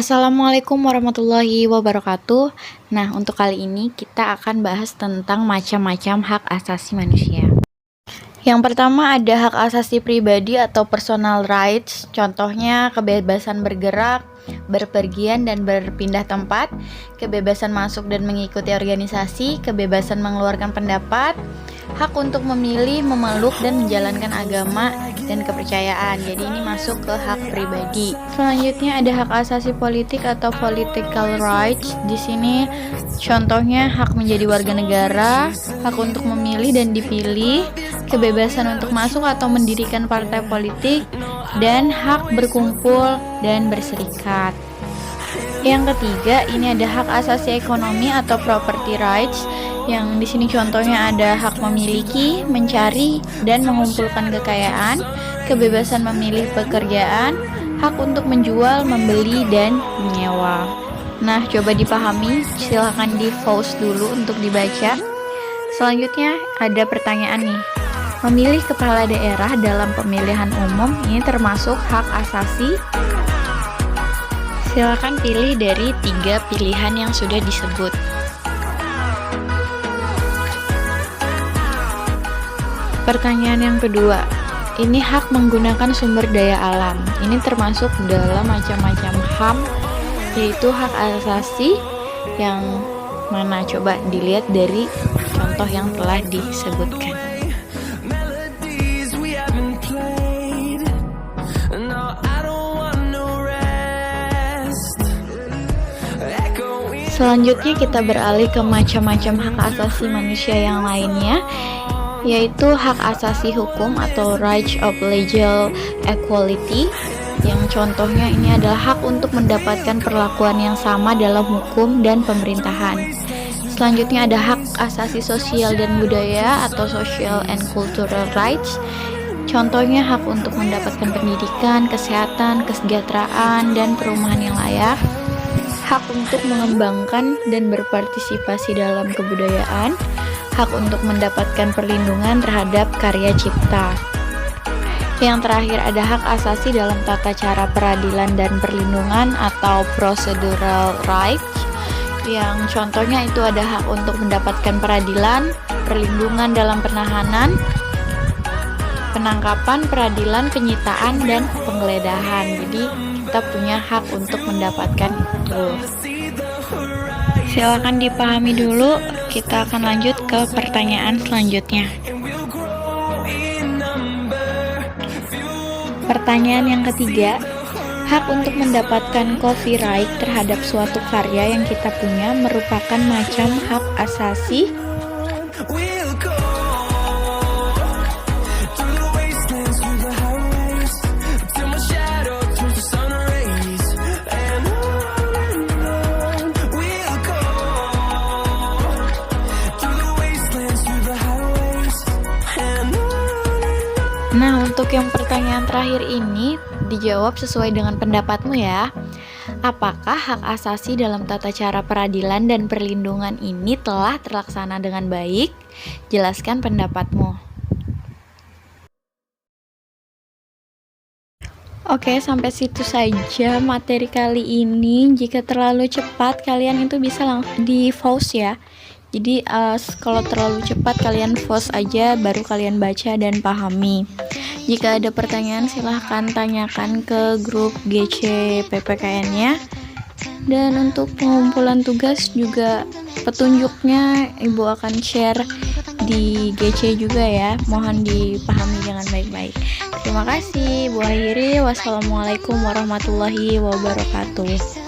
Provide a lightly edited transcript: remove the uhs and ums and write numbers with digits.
Assalamualaikum warahmatullahi wabarakatuh. Nah, untuk kali ini kita akan bahas tentang macam-macam hak asasi manusia. Yang pertama ada hak asasi pribadi atau personal rights. Contohnya kebebasan bergerak, berpergian dan berpindah tempat, kebebasan masuk dan mengikuti organisasi, kebebasan mengeluarkan pendapat, hak untuk memilih, memeluk dan menjalankan agama dan kepercayaan. Jadi ini masuk ke hak pribadi. Selanjutnya ada hak asasi politik atau political rights. Di sini contohnya hak menjadi warga negara, hak untuk memilih dan dipilih, kebebasan untuk masuk atau mendirikan partai politik, dan hak berkumpul dan berserikat. Yang ketiga, ini ada hak asasi ekonomi atau property rights. Yang di sini contohnya ada hak memiliki, mencari, dan mengumpulkan kekayaan, kebebasan memilih pekerjaan, hak untuk menjual, membeli, dan menyewa. Nah, coba dipahami, silahkan di-pause dulu untuk dibaca. Selanjutnya ada pertanyaan nih. Memilih kepala daerah dalam pemilihan umum ini termasuk hak asasi? Silakan pilih dari 3 pilihan yang sudah disebut. Pertanyaan yang kedua, ini hak menggunakan sumber daya alam. Ini termasuk dalam macam-macam HAM, yaitu hak asasi yang mana? Coba dilihat dari contoh yang telah disebutkan. Selanjutnya kita beralih ke macam-macam hak asasi manusia yang lainnya, yaitu hak asasi hukum atau right of legal equality, yang contohnya ini adalah hak untuk mendapatkan perlakuan yang sama dalam hukum dan pemerintahan. Selanjutnya ada hak asasi sosial dan budaya atau social and cultural rights. Contohnya hak untuk mendapatkan pendidikan, kesehatan, kesejahteraan, dan perumahan yang layak. Hak untuk mengembangkan dan berpartisipasi dalam kebudayaan, hak untuk mendapatkan perlindungan terhadap karya cipta. Yang terakhir ada hak asasi dalam tata cara peradilan dan perlindungan atau procedural rights, yang contohnya itu ada hak untuk mendapatkan peradilan, perlindungan dalam penahanan, penangkapan, peradilan, penyitaan, dan penggeledahan. Jadi kita punya hak untuk mendapatkan itu. Silakan dipahami dulu. Kita akan lanjut ke pertanyaan selanjutnya. Pertanyaan yang ketiga, hak untuk mendapatkan copyright terhadap suatu karya yang kita punya merupakan macam hak asasi? Nah, untuk yang pertanyaan terakhir ini dijawab sesuai dengan pendapatmu ya. Apakah hak asasi dalam tata cara peradilan dan perlindungan ini telah terlaksana dengan baik? Jelaskan pendapatmu. Oke, sampai situ saja materi kali ini. Jika terlalu cepat, kalian itu bisa langsung di pause ya. Jadi kalau terlalu cepat kalian pause aja, baru kalian baca dan pahami. Jika ada pertanyaan silahkan tanyakan ke grup GC PPKN-nya. Dan untuk pengumpulan tugas juga petunjuknya Ibu akan share di GC juga ya. Mohon dipahami dengan baik-baik. Terima kasih. Bu akhiri, wassalamualaikum warahmatullahi wabarakatuh.